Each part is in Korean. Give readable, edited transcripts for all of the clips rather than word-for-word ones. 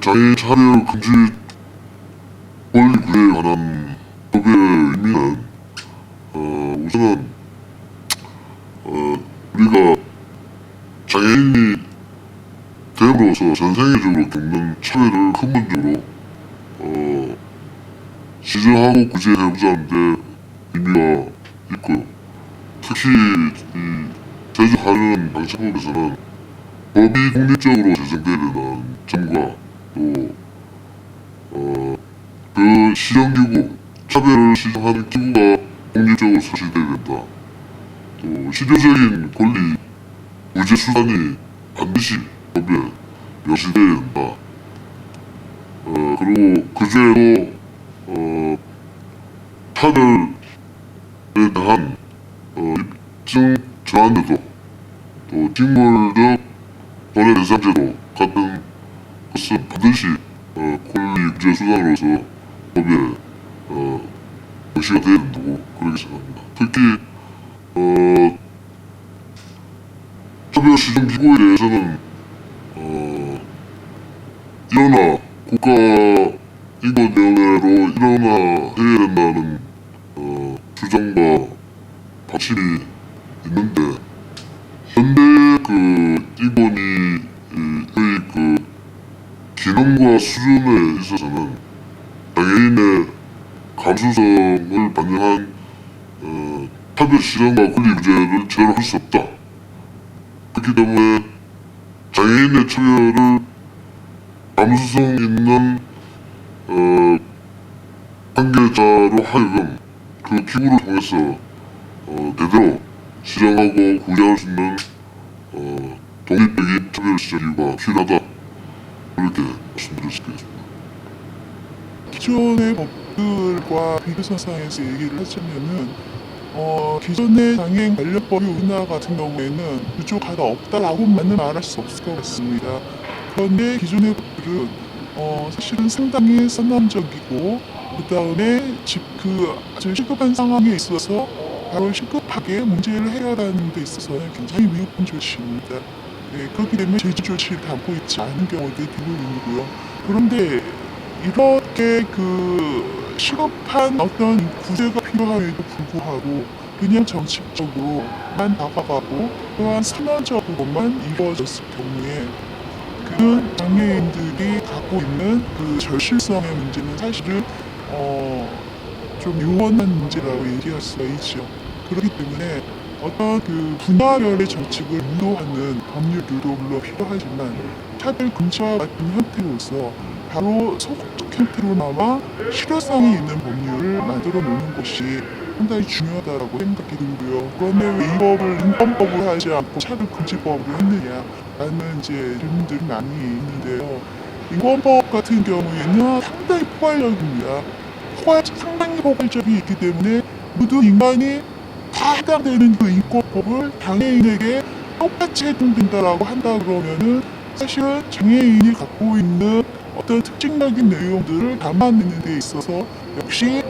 장애인 차별 금지 권리 구제에 관한 법의 의미는 우선은 우리가 장애인이 됨으로써 전 세계적으로 겪는 차별을 근본적으로 지정하고 구제해보자는데 의미가 있고요. 특히 이 제조하는 방지법에서는 법이 독립적으로 제정되야 되는 점과 또 그 시정기구, 차별을 시정하는 기구가 독립적으로 설치되어야 된다. 또 실효적인 권리 구제 수단이 반드시 법에 명시되어야 된다. 그리고 그 중에도 차별에 대한 입증 전환제도, 또 직물적 손해배상제도 같은 것은 반드시 권리 구제 수단으로서 법에 명시가 되어야 된다고 그렇게 생각합니다. 특히 차별 시정 기구에 대해서는 일어나 국가인권위원회로 일어나야 된다는 주장과 방침이 있는데 현대 인권위의 기능과 수준에 있어서는 장애인의 감수성을 반영한 차별 실현과 권리 구제를 제대로 할 수 없다. 그렇기 때문에 장애인의 차별을 감수성 있는 관계자로 하여금 그 기구를 통해서 제대로 실현하고 구제할 수 있는 독립적인 차별 시정기구가 필요하다. 그렇게 말씀드릴 수 있겠습니다. 기존의 법들과 비교선상에서 얘기를 하자면은 기존의 장애인 관련법이 우리나라 같은 경우에는 부족하다 없다라고만은 말할 수 없을 것 같습니다. 그런데 기존의 법들은 사실은 상당히 선언적이고 그 다음에 아주 시급한 상황에 있어서 바로 시급하게 문제를 해결하는 데 있어서는 굉장히 미흡한 조치입니다. 네, 그렇기 때문에 제재 조치를 담고 있지 않은 경우들이 대부분이고요. 그런데 이렇게 시급한 어떤 구제가 필요함에도 불구하고 그냥 정책적으로만 다가가고 또한 선언적으로만 이루어졌을 경우에 그 장애인들이 갖고 있는 그 절실성의 문제는 사실은 좀 요원한 문제라고 얘기할 수가 있죠. 그렇기 때문에 어떤 분야별의 정책을 유도하는 법률들도 물론 필요하지만 차별 금지와 같은 형태로서 바로 소극적 형태로나마 실효성이 있는 법률을 만들어 놓는 것이 상당히 중요하다고 생각이 들고요. 그런데 왜 이 법을 인권법으로 하지 않고 차별 금지법으로 했느냐라는 질문들이 많이 있는데요. 인권법 같은 경우에는 상당히 포괄적입니다. 상당히 포괄적이 있기 때문에 모든 인간이 다 해당되는 그 인권법을 장애인에게 똑같이 해당된다라고 한다 그러면은 사실은 장애인이 갖고 있는 어떤 특징적인 내용들을 담아내는 데 있어서 역시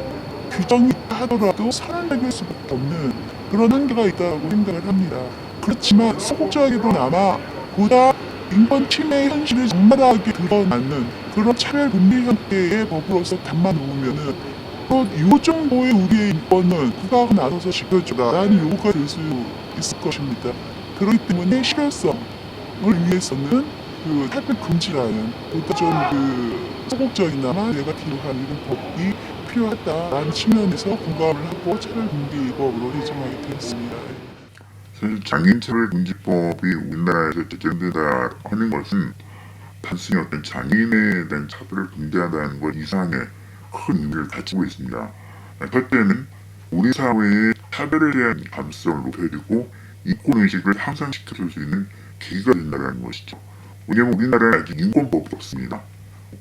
규정이 있다 하더라도 선언될 수밖에 없는 그런 한계가 있다고 생각을 합니다. 그렇지만 소극적으로나마 보다 인권 침해 현실을 적나라하게 드러나는 그런 차별금지 형태의 법으로서 담아놓으면은 이 정도의 우리의 인권은 국가가 나서서 지켜줘라라는 요구가 될 수 있을 것입니다. 그렇기 때문에 실효성을 위해서는 차별 금지라는 보다 좀 소극적이나마 네거티브한 이런 법이 필요하다라는 측면에서 공감을 하고 차별금지법으로 제정하게 되었습니다. 사실 장애인차별금지법이 우리나라에서 제정되다 하는 것은 단순히 어떤 장애인에 대한 차별을 금지한다는 것 이상의 큰 의미를 가지고 있습니다. 첫째는 우리 사회의 차별에 대한 감수성을 높여주고 인권의식을 향상시켜줄 수 있는 계기가 된다는 것이죠. 왜냐하면 우리나라에 아직 인권법이 없습니다.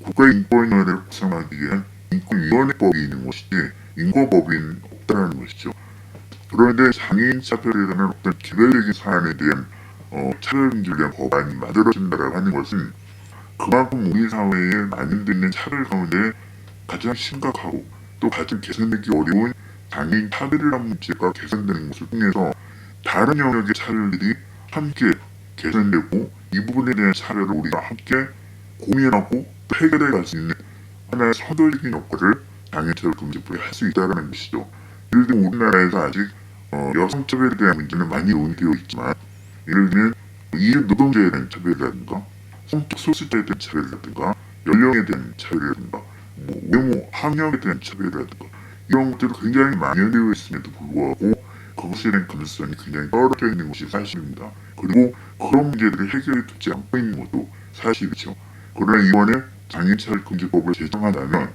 국가인권위원회를 구성하기 위한 인권위원회법이 있는 것이지 인권법이 없다는 것이죠. 그런데 장애인 차별에 대한 어떤 개별적인 사안에 대한 차별금지에 대한 법안이 만들어진다고 하는 것은 그만큼 우리 사회에 만연되는 차별 가운데 가장 심각하고 또 가장 개선되기 어려운 장애인 차별이라는 문제가 개선되는 것을 통해서 다른 영역의 차별들이 함께 개선되고 이 부분에 대한 차별을 우리가 함께 고민하고 해결해 갈 수 있는 하나의 서도적인 역할을 장애차별금지법이 할 수 있다는 것이죠. 예를 들면 우리나라에서 아직 여성차별에 대한 문제는 많이 논의되어 있지만, 예를 들면 이주 노동자에 대한 차별이라든가 성적 소수자에 대한 차별이라든가 연령에 대한 차별이라든가 외모, 학력에 대한 차별이라든가 이런 것들이 굉장히 만연되어 있음에도 불구하고 그것에 대한 가능성이 굉장히 떨어져 있는 것이 사실입니다. 그리고 그런 문제들이 해결이 되지 않고 있는 것도 사실이죠. 그러나 이번에 장애차별금지법을 제정한다면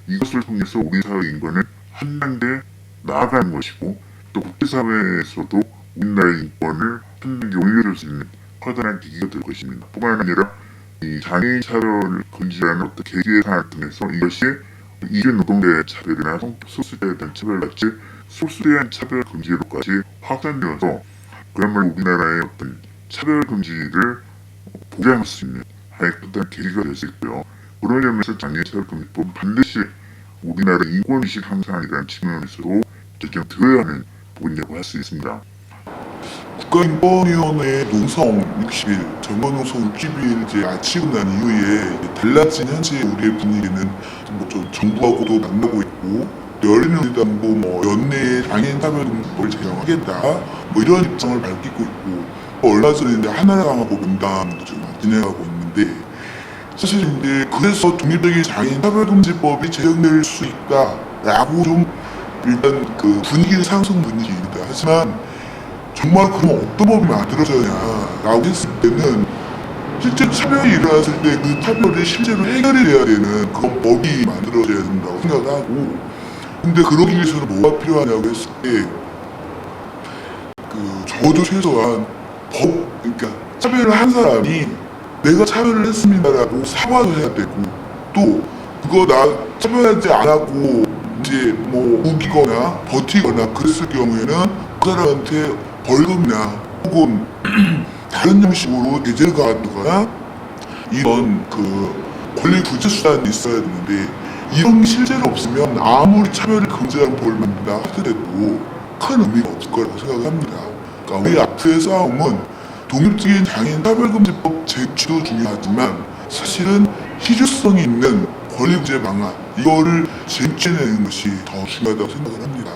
이것을 통해서 우리 사회 인권은 한 단계 나아가는 것이고, 또 국제사회에서도 우리나라의 인권을 한 단계 올려줄 수 있는 커다란 계기가 될 것입니다. 뿐만 아니라 이 장애차별을 금지하는 어떤 계기의 사안을 통해서 이것이 이주 노동자의 차별이나 성적 소수자에 대한 차별같이 소수에 대한 차별 금지로까지 확산되어서 그야말로 우리나라의 어떤 차별 금지를 보장할 수 있는 하나의 커다란 계기가 될 수 있고요. 그런 점에서 장애차별금지법은 반드시 우리나라 인권의식 향상이라는 측면에서도 제정되어야 하는 부분이라고 할 수 있습니다. 국가인권위원회 농성 60일, 전관농성 60일 이제 아치고 난 이후에 이제 달라진 현재 우리의 분위기는 좀 정부하고도 만나고 있고, 열린우리당도 연내에 장애인차별금지법을 제정하겠다 이런 입장을 밝히고 있고, 얼마 전에 이제 하나라당하고 분당도 지금 진행하고 있는데, 사실 이제 그래서 독립적인 장애인차별금지법이 제정될 수 있다라고 좀 일단 그 분위기는 상승 분위기입니다. 하지만 정말 그럼 어떤 법이 만들어져야라고 했을 때는 실제 차별이 일어났을 때 그 차별이 실제로 해결이 돼야 되는 그런 법이 만들어져야 된다고 생각을 하고, 근데 그러기 위해서는 뭐가 필요하냐고 했을 때 적어도 최소한 그러니까 차별을 한 사람이 내가 차별을 했습니다라고 사과도 해야 되고, 또 그거 나 차별하지 안 하고 이제 우기거나 버티거나 그랬을 경우에는 그 사람한테 벌금이나 혹은 다른 형식으로 제재를 가하거나 이런 권리 구제 수단이 있어야 되는데, 이런 게 실제로 없으면 아무리 차별을 금지하는 법을 만든다 하더라도 큰 의미가 없을 거라고 생각합니다. 그러니까 우리 앞으로의 싸움은 독립적인 장애인차별금지법 제출도 중요하지만 사실은 실효성이 있는 권리구제 방안, 이거를 쟁취해내는 것이 더 중요하다고 생각을 합니다.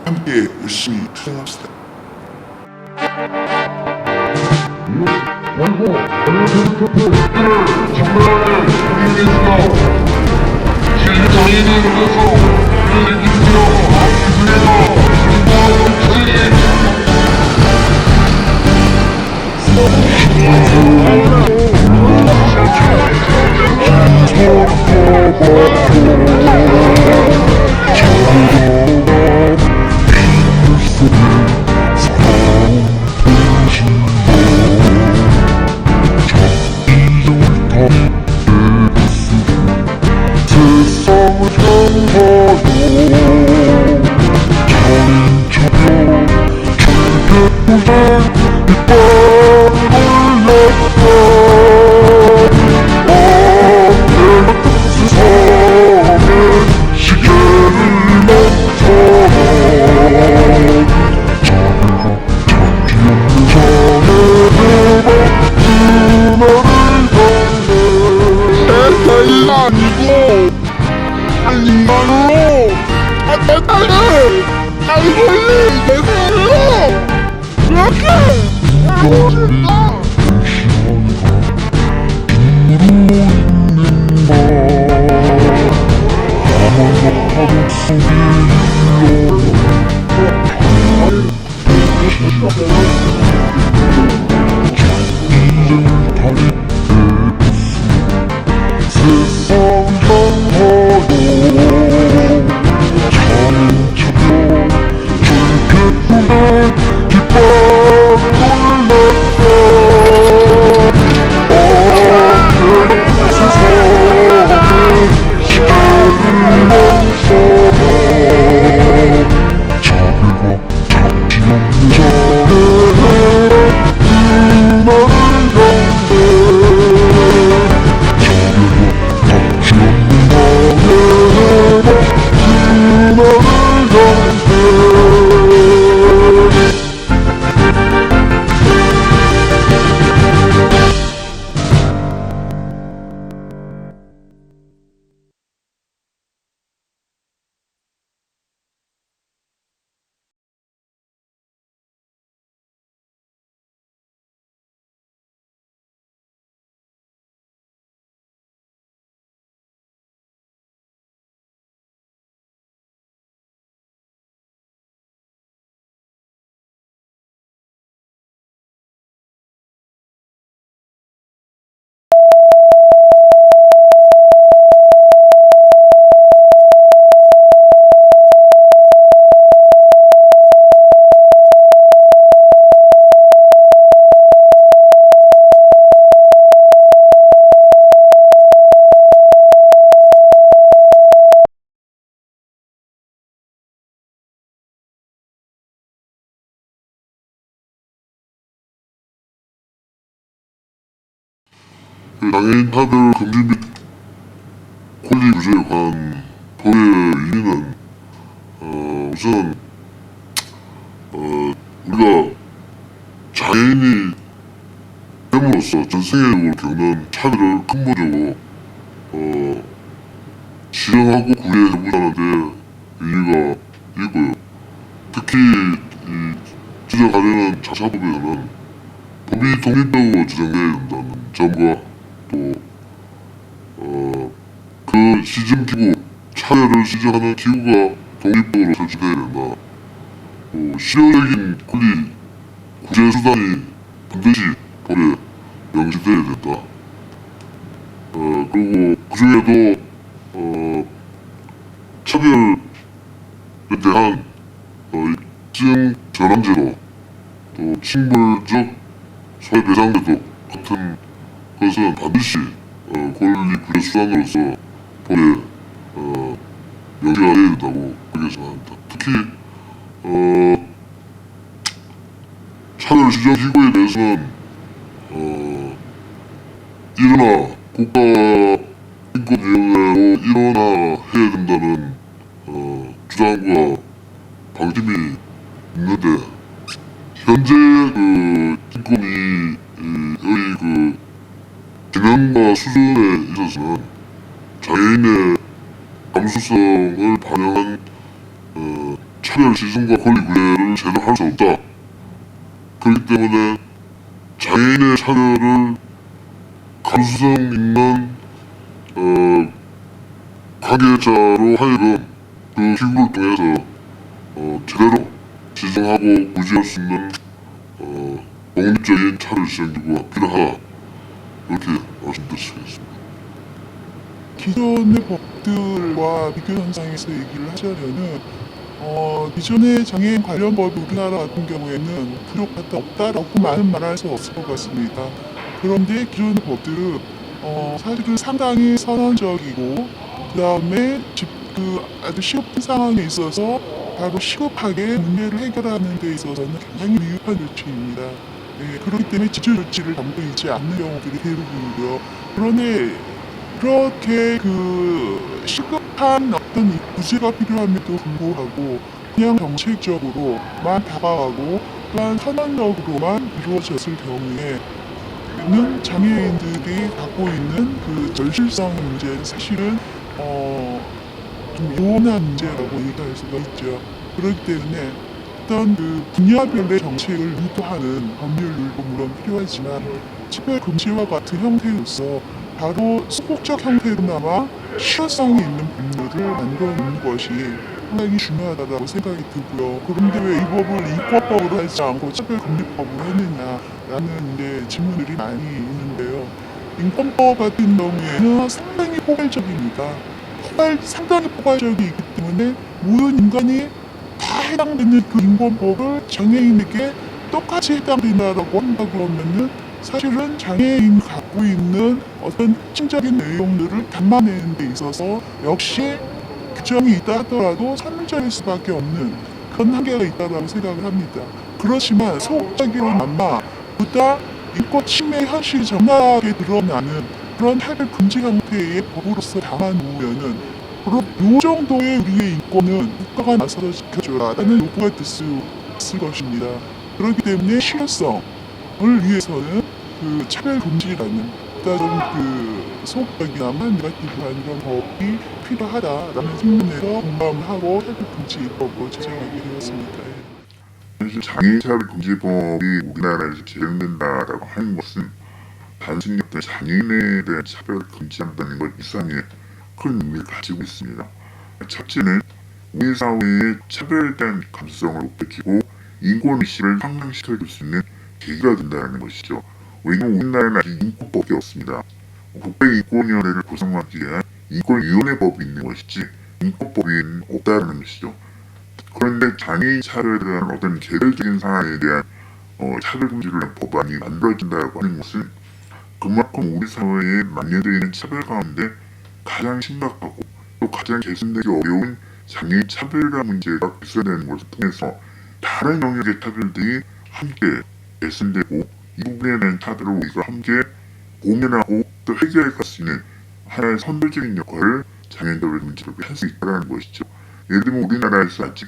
함께 열심히 투쟁합시다. 그 장애인 차별 금지 및 권리 구제에 관한 법의 의미는 우선 우리가 장애인이 됨으로써 전 세계적으로 겪는 차별을 근본적으로 지정하고 구제해보자는데 의미가 있고요. 특히 이 지적하려는 자사법에서는 법이 독립적으로 지정되어야 된다는 점과 또 그 시정기구, 차별을 시정하는 기구가 독립적으로 설치되어야 된다. 또 실효적인 권리 구제 수단이 반드시 법에 명시되어야 된다. 그리고 그 중에도 차별에 대한 입증 전환제도 또 징벌적 손해배상제도 같은 것은 반드시 권리 구제 수단으로서 법에 명시가 되어야 된다고 그렇게 생각합니다. 특히 차별 시정 기구에 대해서는 일어나 국가 인권위원회로 일어나야 된다는 주장과 방침이 있는데 현재 그 인권위의 그 기능과 수준에 있어서는 장애인의 감수성을 반영한 차별 시정과 권리 구제를 제대로 할 수 없다. 그렇기 때문에 장애인의 차별을 감수성 있는 관계자로 하여금 그 기구를 통해서 제대로 지정하고 구제할 수 있는 독립적인 차별 시정 기구가 필요하다. 이렇게 말씀드리겠습니다. 기존의 법들과 비교 현상에서 얘기를 하자면은 기존의 장애인 관련 법이 우리나라 같은 경우에는 부족하다 없다라고 말할 수 없을 것 같습니다. 그런데 기존의 법들은 사실은 상당히 선언적이고 그 다음에 아주 시급한 상황에 있어서 바로 시급하게 문제를 해결하는 데 있어서는 굉장히 미흡한 조치입니다. 네, 그렇기 때문에 지조 조치를 담고 있지 않는 경우들이 대부분이고요. 그런데 그렇게 그 시급한 어떤 구제가 필요함에도 불구하고 그냥 정책적으로만 다가가고 또한 선언적으로만 이루어졌을 경우에는 장애인들이 갖고 있는 그 절실성 문제는 사실은 좀 요원한 문제라고 얘기할 수가 있죠. 그렇기 때문에 어떤 그 분야별의 정책을 유도하는 법률도 물론 필요하지만 차별 금지와 같은 형태로서 바로 소극적 형태로나마 실효성이 있는 법률을 만들어내는 것이 상당히 중요하다고 생각이 들고요. 그런데 왜 이 법을 인권법으로 하지 않고 차별금지법으로 했느냐라는 이제 질문들이 많이 있는데요. 인권법 같은 경우에는 상당히 포괄적입니다. 상당히 포괄적이기 때문에 모든 인간이 다 해당되는 그 인권법을 장애인에게 똑같이 해당된다라고 한다 그러면은 사실은 장애인이 갖고 있는 어떤 핵심적인 내용들을 담아내는 데 있어서 역시 규정이 있다 하더라도 선정일 수밖에 없는 그런 한계가 있다고 생각을 합니다. 그렇지만 소극적이로나마 보다 인권 침해 현실이 적나라하게 드러나는 그런 차별 금지 형태의 법으로서 담아놓으면은 바로 이 정도의 우리의 인권은 국가가 나서서 지켜줘라라는 요구가 들 수 있을 것입니다. 그렇기 때문에 실효성을 위해서는 그 차별 금지라는 보다 좀 그 소극적이나마 네거티브한 이런 법이 필요하다라는 측면에서 공감을 하고 차별 금지법을 제정하게 되었습니다. 사실 장애인 차별 금지법이 우리나라에서 제정된다라고 하는 것은 단순히 어떤 장애인에 대한 차별을 금지한다는 것 이상의 큰 의미를 가지고 있습니다. 첫째는 우리 사회의 차별에 대한 감수성을 높이고 인권의식을 상승시켜줄 수 있는 계기가 된다는 것이죠. 왜냐하면 우리나라는 아직 인권법이 없습니다. 국가인권위원회를 구성하기 위한 인권위원회법이 있는 것이지 인권법이 없다는 것이죠. 그런데 장애인 차별에 대한 어떤 개별적인 사안에 대한 차별 금지를 위한 법안이 만들어진다고 하는 것은 그만큼 우리 사회에 만연되어 있는 차별 가운데 가장 심각하고 또 가장 개선되기 어려운 장애인 차별이라는 문제가 개선되는 것을 통해서 다른 영역의 차별들이 함께 개선되고 이 부분에 대한 차별을 우리가 함께 모면하고 또 해결해 갈 수 있는 하나의 선도적인 역할을 장애인답의 문제법이 할 수 있다는 것이죠. 예를 들면 우리나라에서 아직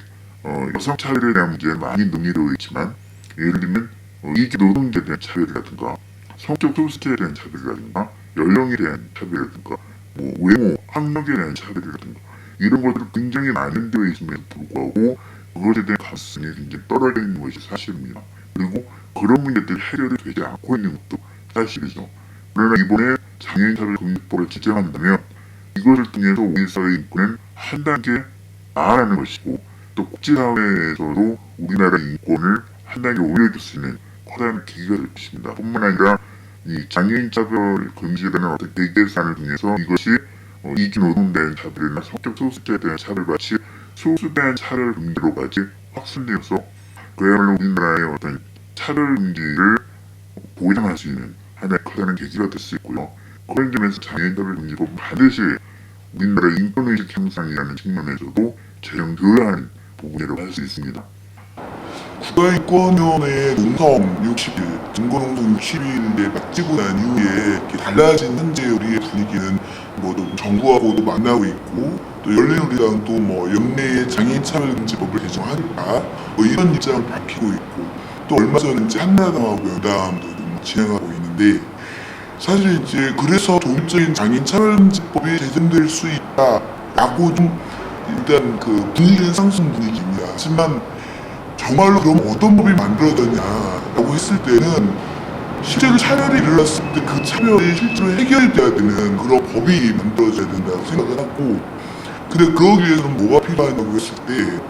여성 차별에 대한 문제가 많이 논의되어 있지만, 예를 들면 이기 노동자에 대한 차별이라든가 성적 소수자에 대한 차별이라든가 연령에 대한 차별이라든가 뭐 외모, 학력에 대한 차별이라든가 이런 것들이 굉장히 만연되어 있음에도 불구하고 그것에 대한 가능성이 굉장히 떨어져 있는 것이 사실입니다. 그리고 그런 문제들이 해결이 되지 않고 있는 것도 사실이죠. 그러나 이번에 장애인차별금지법을 제정한다면 이것을 통해서 우리 사회의 인권은 한 단계 나아가는 것이고, 또 국제사회에서도 우리나라의 인권을 한 단계 올려줄 수 있는 커다란 계기가 될 것입니다. 뿐만 아니라 이 장애인차별 금지라는 어떤 대계산을 통해서 이것이 이기 노동자에 대한 차별이나 성적 소수자에 대한 차별같이 소수에 대한 차별 금지로까지 확산되어서 그야말로 우리나라의 어떤 차별 금지를 보장할 수 있는 하나의 커다란 계기가 될 수 있고요. 그런 점에서 장애인차별 금지법은 반드시 우리나라의 인권의식 향상이라는 측면에서도 제정되어야 하는 부분이라고 할 수 있습니다. 국가인권위원회의 농성 60일, 증거농성 60일에 마치고 난 이후에 이렇게 달라진 현재 우리의 분위기는 또 정부하고도 만나고 있고, 또 열린우리당도 연내에 장애인차별금지법을 개정하니까 이런 입장을 밝히고 있고, 또 얼마 전에 이제 한나라당하고 여당도 진행하고 있는데, 사실 이제 그래서 독립적인 장애인차별금지법이 제정될 수 있다라고 좀 일단 그 분위기는 상승 분위기입니다. 하지만 정말로 그럼 어떤 법이 만들어졌냐라고 했을 때는 실제로 차별이 일어났을 때 그 차별이 실제로 해결돼야 되는 그런 법이 만들어져야 된다고 생각을 하고, 근데 그러기 위해서는 뭐가 필요하냐고 했을 때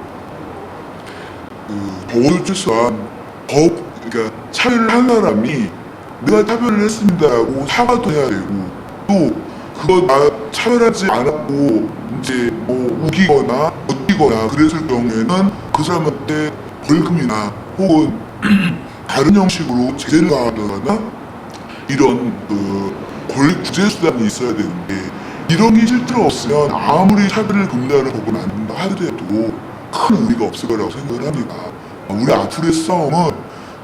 적어도 최소한 그러니까 차별을 한 사람이 내가 차별을 했습니다라고 사과도 해야 되고, 또 그거 나 차별하지 않았고 이제 우기거나 버티거나 그랬을 경우에는 그 사람한테 벌금이나 혹은 다른 형식으로 제재를 가하거나 이런 권리 구제 수단이 있어야 되는데, 이런 게 실제로 없으면 아무리 차별을 금지하는 법은 안 된다 하더라도 큰 의미가 없을 거라고 생각을 합니다. 우리 앞으로의 싸움은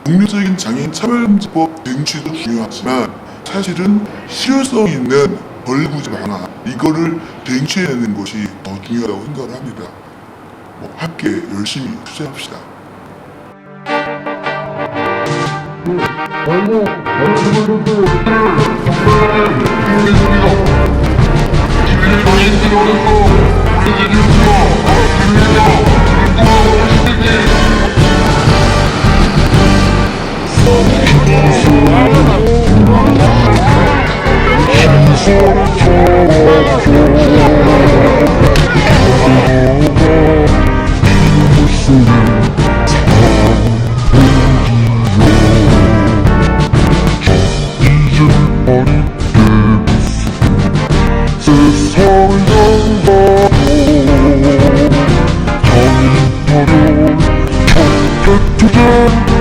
독립적인 장애인차별금지법 쟁취도 중요하지만 사실은 실효성 있는 권리구제 방안, 이거를 쟁취해내는 것이 더 중요하다고 생각을 합니다. 함께 열심히 투쟁합시다. 세상을 양다고 정의를 택투쟁